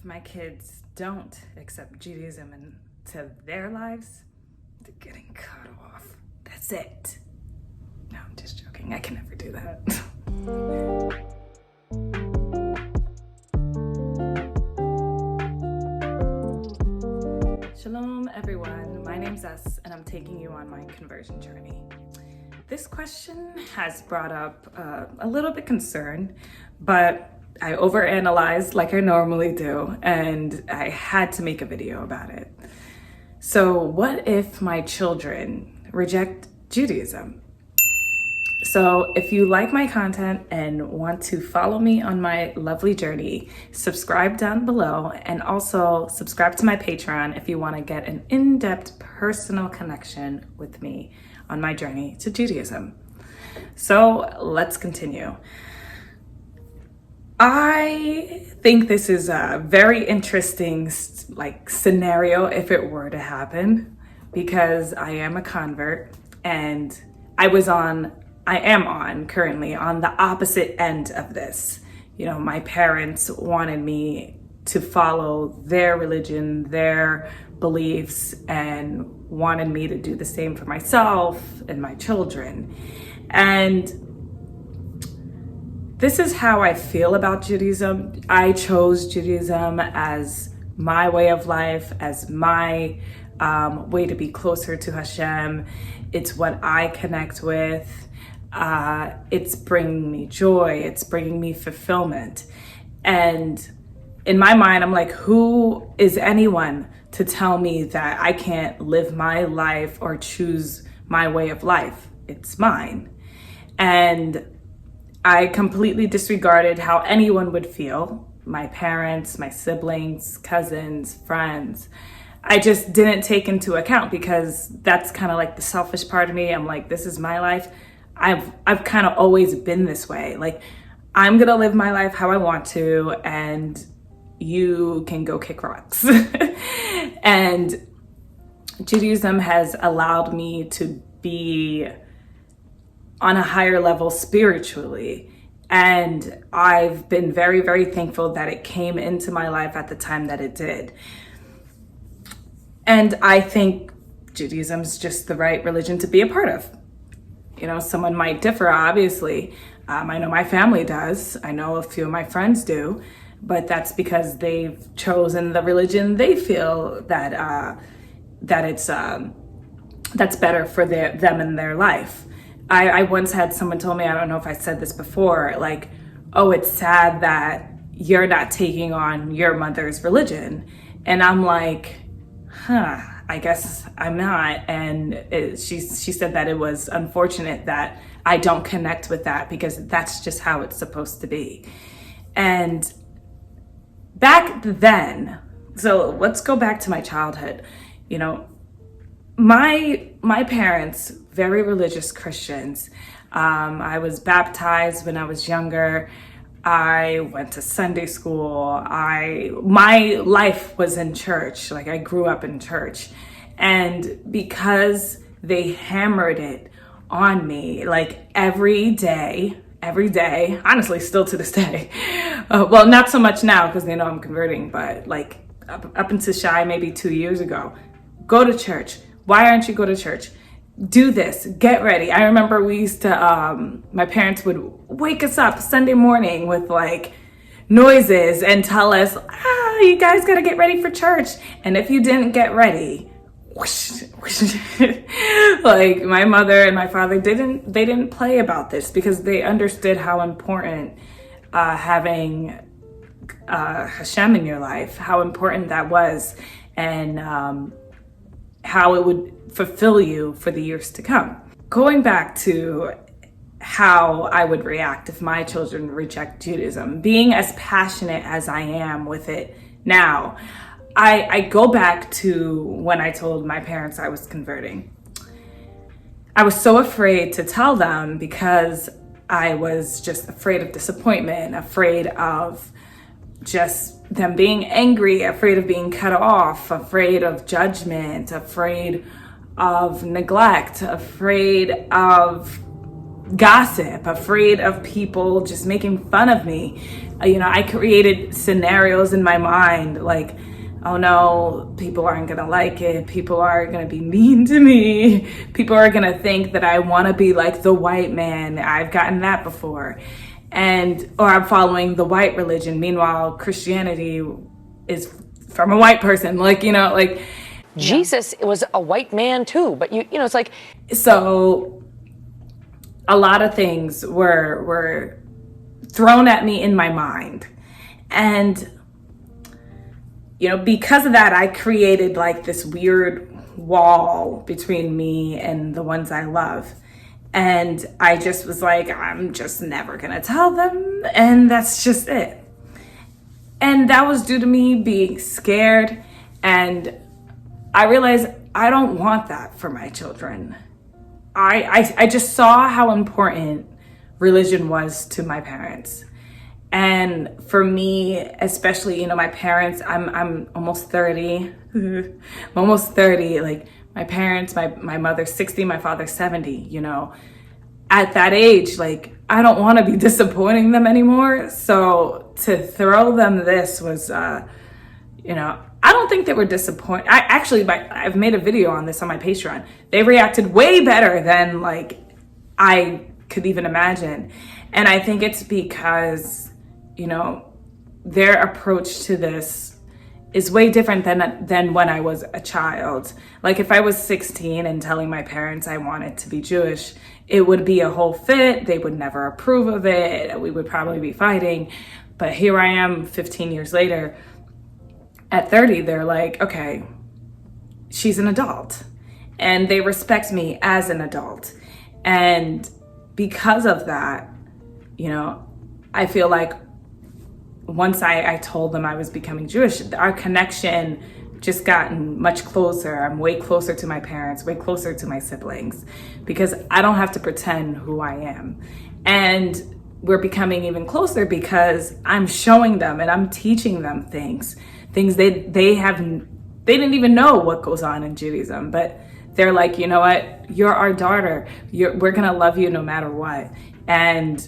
if my kids don't accept Judaism into their lives, they're getting cut off. That's it. No, I'm just joking. I can never do that. Shalom, everyone. My name's Es, and I'm taking you on my conversion journey. This question has brought up a little bit concern, but I overanalyzed like I normally do, and I had to make a video about it. So what if my children reject Judaism? So if you like my content and want to follow me on my lovely journey, subscribe down below, and also subscribe to my Patreon if you want to get an in-depth personal connection with me on my journey to Judaism. So let's continue. I think this is a very interesting scenario if it were to happen, because I am a convert and I am currently on the opposite end of this. You know, my parents wanted me to follow their religion, their beliefs, and wanted me to do the same for myself and my children. And this is how I feel about Judaism. I chose Judaism as my way of life, as my way to be closer to Hashem. It's what I connect with. It's bringing me joy. It's bringing me fulfillment. And in my mind, I'm like, who is anyone to tell me that I can't live my life or choose my way of life? It's mine. And I completely disregarded how anyone would feel. My parents, my siblings, cousins, friends. I just didn't take into account, because that's kind of like the selfish part of me. I'm like, this is my life. I've kind of always been this way. Like, I'm gonna live my life how I want to, and you can go kick rocks. And Judaism has allowed me to be on a higher level spiritually. And I've been very, very thankful that it came into my life at the time that it did. And I think Judaism is just the right religion to be a part of. You know, someone might differ, obviously. I know my family does. I know a few of my friends do. But that's because they've chosen the religion they feel that it's that's better for them in their life. I once had someone told me, I don't know if I said this before, like, oh, it's sad that you're not taking on your mother's religion. And I'm like, I guess I'm not. And she said that it was unfortunate that I don't connect with that, because that's just how it's supposed to be. And back then, so let's go back to my childhood. You know, my parents, very religious Christians. I was baptized when I was younger. I went to Sunday school. My life was in church. Like, I grew up in church. And because they hammered it on me, like every day, honestly, still to this day. Well, not so much now, because they know I'm converting, but like up until shy maybe 2 years ago, go to church. Why aren't you go to church? Do this, get ready. I remember we used to, my parents would wake us up Sunday morning with like noises and tell us, you guys gotta get ready for church. And if you didn't get ready, whoosh, whoosh. Like, my mother and my father they didn't play about this, because they understood how important having Hashem in your life, how important that was, and how it would fulfill you for the years to come. Going back to how I would react if my children reject Judaism, being as passionate as I am with it now, I go back to when I told my parents I was converting. I was so afraid to tell them, because I was just afraid of disappointment, afraid of just them being angry, afraid of being cut off, afraid of judgment, afraid of neglect, afraid of gossip, afraid of people just making fun of me. I created scenarios in my mind like, oh no, people aren't gonna like it. People are gonna be mean to me. People are gonna think that I wanna be like the white man. I've gotten that before. Or I'm following the white religion. Meanwhile, Christianity is from a white person. Jesus was a white man too, but it's like. So a lot of things were thrown at me in my mind. And because of that, I created like this weird wall between me and the ones I love. And I just was like, I'm just never gonna tell them. And that's just it. And that was due to me being scared. And I realized I don't want that for my children. I just saw how important religion was to my parents. And for me, especially, my parents, I'm almost 30. I'm almost 30. Like my parents, my mother's 60, my father's 70, At that age, like I don't want to be disappointing them anymore. So to throw them this was, I don't think they were disappointed. I've made a video on this on my Patreon. They reacted way better than like I could even imagine. And I think it's because, their approach to this is way different than when I was a child. Like if I was 16 and telling my parents I wanted to be Jewish, it would be a whole fit. They would never approve of it. We would probably be fighting. But here I am 15 years later. At 30, they're like, okay, she's an adult. And they respect me as an adult. And because of that, I feel like once I told them I was becoming Jewish, our connection just gotten much closer. I'm way closer to my parents, way closer to my siblings, because I don't have to pretend who I am. And we're becoming even closer because I'm showing them and I'm teaching them things they didn't even know what goes on in Judaism, but they're like, you know what, you're our daughter. We're gonna love you no matter what. And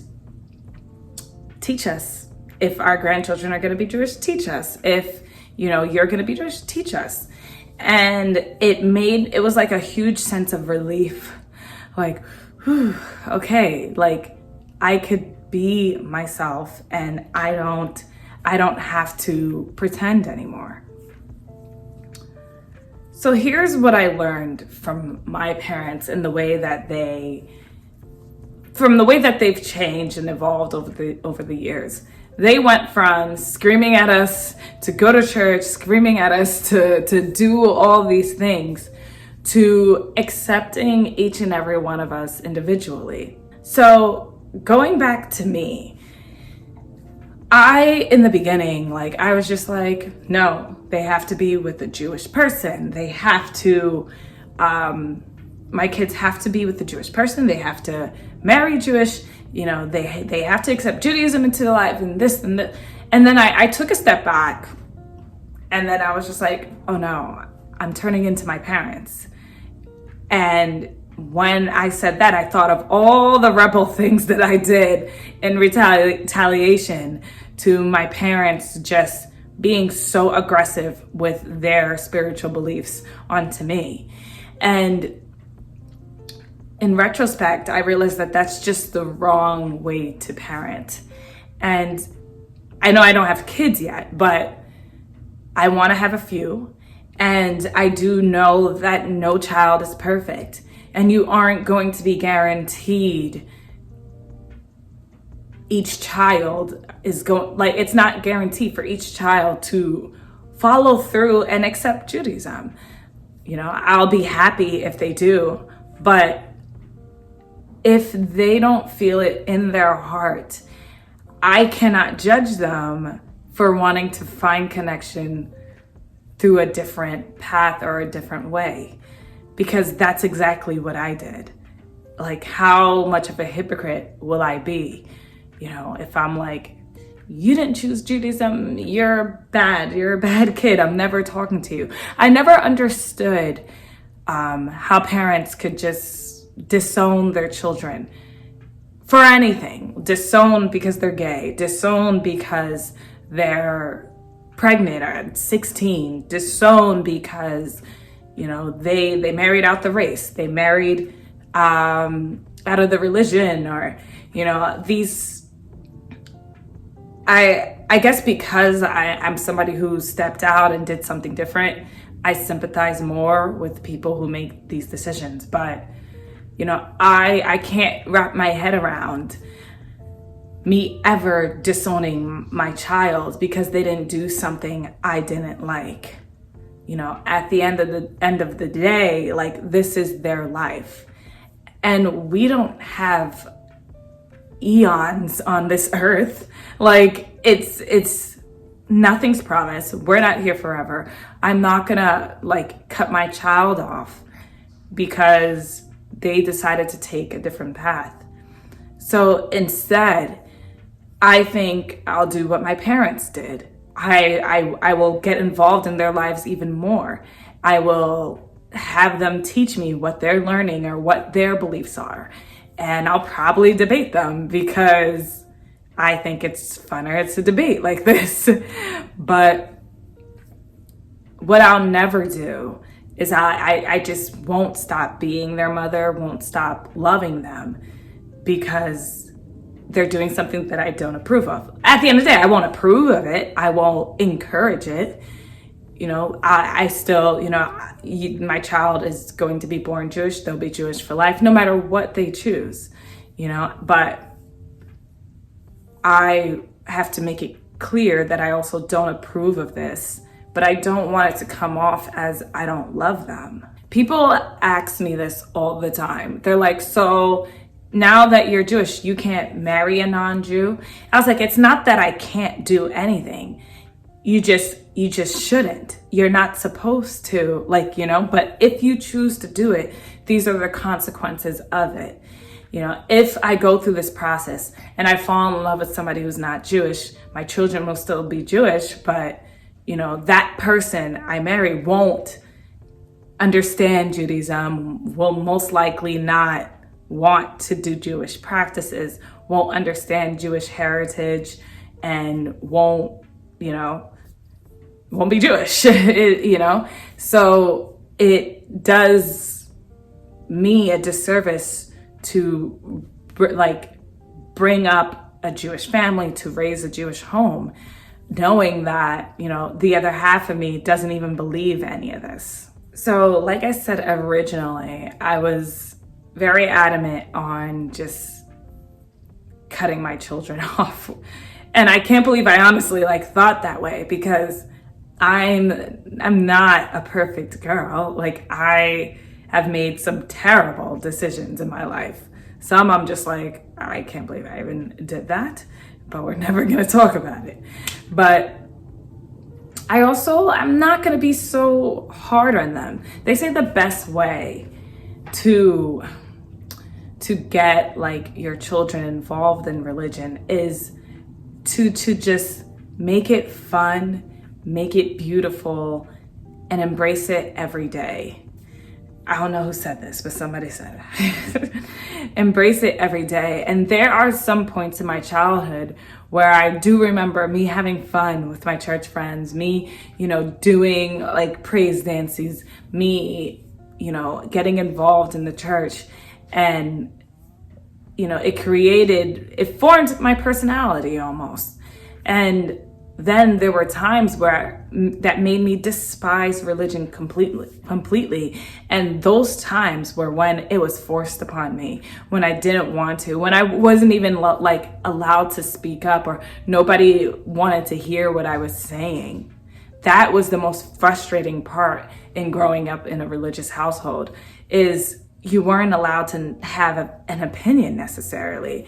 teach us. If our grandchildren are gonna be Jewish, teach us. If you're gonna be Jewish, teach us. And it was like a huge sense of relief. Like, whew, okay, like I could be myself and I don't have to pretend anymore. So here's what I learned from my parents and the way that they've changed and evolved over the years. They went from screaming at us to go to church, screaming at us to do all these things, to accepting each and every one of us individually. So going back to me, in the beginning, I was just like, no, they have to be with a Jewish person. They have to, my kids have to be with a Jewish person. They have to marry Jewish, they have to accept Judaism into their life and this and that. And then I took a step back and then I was just like, oh no, I'm turning into my parents. And when I said that, I thought of all the rebel things that I did in retaliation to my parents just being so aggressive with their spiritual beliefs onto me. And in retrospect, I realized that that's just the wrong way to parent. And I know I don't have kids yet, but I want to have a few. And I do know that no child is perfect. And you aren't going to be guaranteed each child is going, it's not guaranteed for each child to follow through and accept Judaism. I'll be happy if they do, but if they don't feel it in their heart, I cannot judge them for wanting to find connection through a different path or a different way, because that's exactly what I did. How much of a hypocrite will I be? If I'm like, you didn't choose Judaism, you're bad, you're a bad kid, I'm never talking to you. I never understood how parents could just disown their children. for anything. Disown because they're gay, disown because they're pregnant or at 16, disown because, you know, they married out the race, they married out of the religion, or, you know, these, I guess because I'm somebody who stepped out and did something different, I sympathize more with people who make these decisions. But, you know, I can't wrap my head around me ever disowning my child because they didn't do something I didn't like. You know, at the end of the day, like, this is their life. And we don't have eons on this earth. Like, it's nothing's promised. We're not here forever. I'm not gonna like cut my child off because they decided to take a different path. So instead, I think I'll do what my parents did. I will get involved in their lives even more. I will have them teach me what they're learning or what their beliefs are. And I'll probably debate them because I think it's funner to debate like this. But what I'll never do is I just won't stop being their mother, won't stop loving them because they're doing something that I don't approve of. At the end of the day, I won't approve of it. I won't encourage it. You know, I still, you know, my child is going to be born Jewish. They'll be Jewish for life, no matter what they choose, you know, but I have to make it clear that I also don't approve of this, but I don't want it to come off as I don't love them. People ask me this all the time. They're like, so now that you're Jewish, you can't marry a non-Jew? I was like, it's not that I can't do anything. You just shouldn't. You're not supposed to, like, you know, but if you choose to do it, these are the consequences of it. You know, if I go through this process and I fall in love with somebody who's not Jewish, my children will still be Jewish, but, you know, that person I marry won't understand Judaism, will most likely not want to do Jewish practices, won't understand Jewish heritage, and won't be Jewish, you know? So it does me a disservice to like bring up a Jewish family, to raise a Jewish home, knowing that, you know, the other half of me doesn't even believe any of this. So like I said originally, I was very adamant on just cutting my children off. And I can't believe I honestly like thought that way, because I'm not a perfect girl. Like, I have made some terrible decisions in my life. Some I'm just like, I can't believe I even did that, but we're never gonna talk about it. But I'm not gonna be so hard on them. They say the best way to get like your children involved in religion is to just make it fun, make it beautiful, and embrace it every day. I don't know who said this, but somebody said it. Embrace it every day. And there are some points in my childhood where I do remember me having fun with my church friends, me, you know, doing like praise dances, me, you know, getting involved in the church. And, you know, it formed my personality almost. And then there were times where that made me despise religion completely. And those times were when it was forced upon me, when I didn't want to, when I wasn't even like allowed to speak up, or nobody wanted to hear what I was saying. That was the most frustrating part in growing up in a religious household, is you weren't allowed to have an opinion necessarily.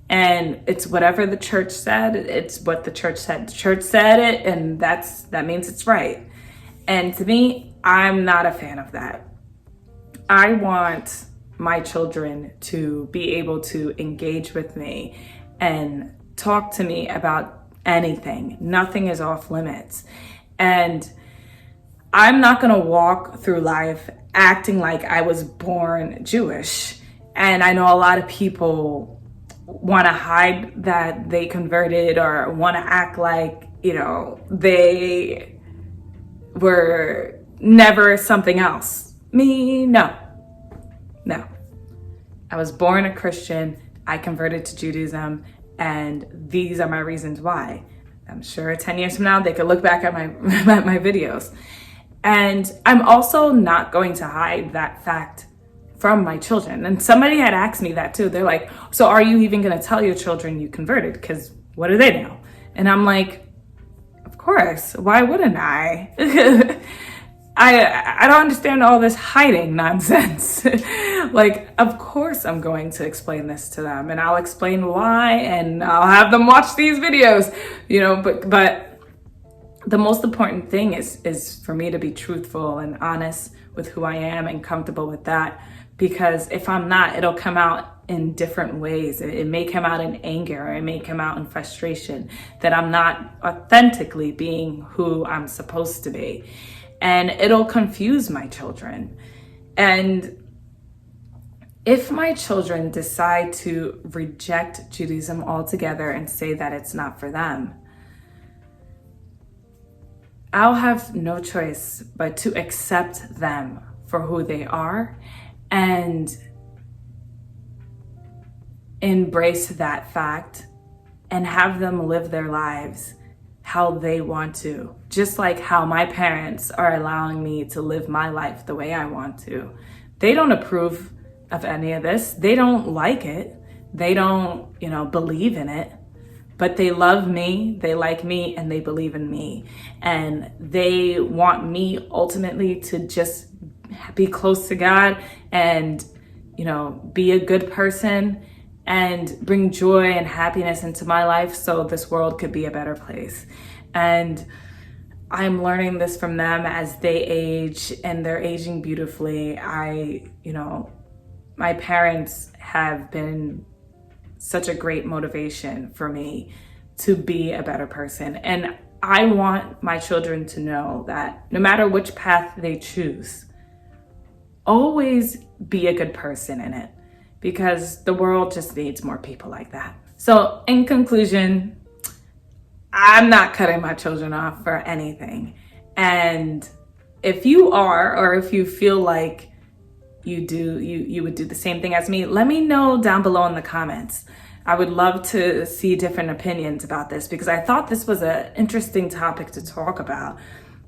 And it's whatever the church said, it's what the church said. The church said it, and that means it's right. And to me, I'm not a fan of that. I want my children to be able to engage with me and talk to me about anything. Nothing is off limits. And I'm not gonna walk through life acting like I was born Jewish. And I know a lot of people want to hide that they converted or want to act like, they were never something else. Me, no. I was born a Christian. I converted to Judaism, and these are my reasons why. I'm sure 10 years from now, they could look back at my videos. And I'm also not going to hide that fact from my children. And somebody had asked me that too. They're like, so are you even going to tell your children you converted? Because what do they know? And I'm like, of course, why wouldn't I? I don't understand all this hiding nonsense. Like, of course I'm going to explain this to them, and I'll explain why, and I'll have them watch these videos, but the most important thing is for me to be truthful and honest with who I am and comfortable with that. Because if I'm not, it'll come out in different ways. It may come out in anger, or it may come out in frustration that I'm not authentically being who I'm supposed to be. And it'll confuse my children. And if my children decide to reject Judaism altogether and say that it's not for them, I'll have no choice but to accept them for who they are and embrace that fact and have them live their lives how they want to, just like how my parents are allowing me to live my life the way I want to. They don't approve of any of this. They don't like it. They don't, believe in it, but they love me, they like me, and they believe in me. And they want me ultimately to just be close to God and, be a good person and bring joy and happiness into my life so this world could be a better place. And I'm learning this from them as they age, and they're aging beautifully. My parents have been such a great motivation for me to be a better person. And I want my children to know that no matter which path they choose, always be a good person in it, because the world just needs more people like that. So in conclusion, I'm not cutting my children off for anything. And if you are, or if you feel like you would do the same thing as me, let me know down below in the comments. I would love to see different opinions about this, because I thought this was an interesting topic to talk about,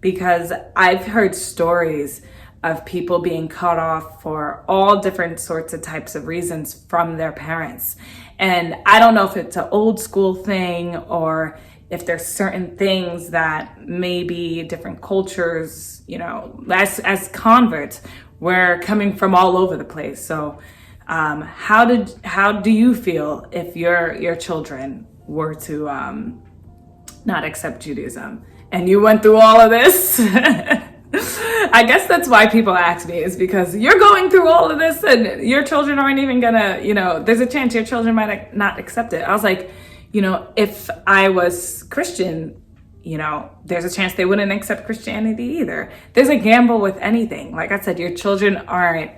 because I've heard stories of people being cut off for all different sorts of types of reasons from their parents. And I don't know if it's an old school thing, or if there's certain things that maybe different cultures, as converts, we're coming from all over the place. So how do you feel if your children were to not accept Judaism and you went through all of this? I guess that's why people ask me, is because you're going through all of this and your children aren't even gonna, there's a chance your children might not accept it. I was like, if I was Christian, there's a chance they wouldn't accept Christianity either. There's a gamble with anything. Like I said, your children aren't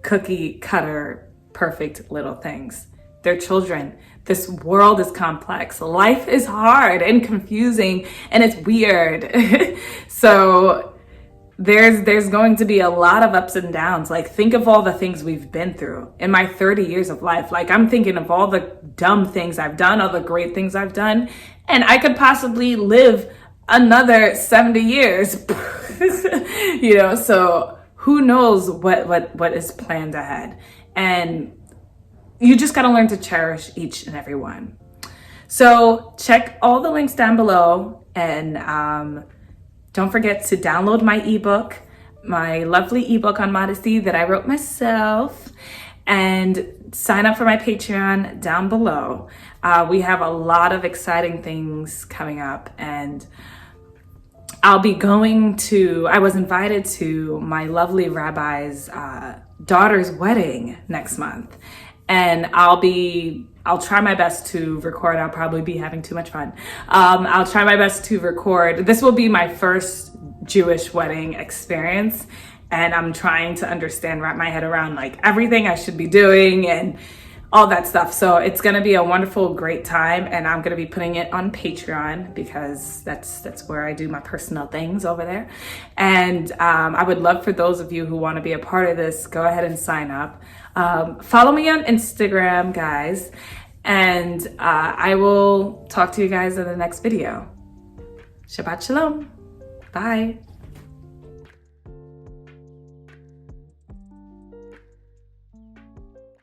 cookie cutter, perfect little things. They're children. This world is complex. Life is hard and confusing, and it's weird. So there's going to be a lot of ups and downs. Like, think of all the things we've been through in my 30 years of life. Like, I'm thinking of all the dumb things I've done, all the great things I've done, and I could possibly live another 70 years. So who knows what is planned ahead. And you just got to learn to cherish each and every one. So check all the links down below, and don't forget to download my ebook, my lovely ebook on modesty that I wrote myself, and sign up for my Patreon down below. We have a lot of exciting things coming up, and I was invited to my lovely rabbi's daughter's wedding next month. And I'll try my best to record. I'll probably be having too much fun. I'll try my best to record. This will be my first Jewish wedding experience. And I'm trying to wrap my head around like everything I should be doing. And all that stuff. So it's going to be a wonderful, great time. And I'm going to be putting it on Patreon because that's where I do my personal things over there. And I would love for those of you who want to be a part of this, go ahead and sign up. Follow me on Instagram, guys. And I will talk to you guys in the next video. Shabbat Shalom. Bye.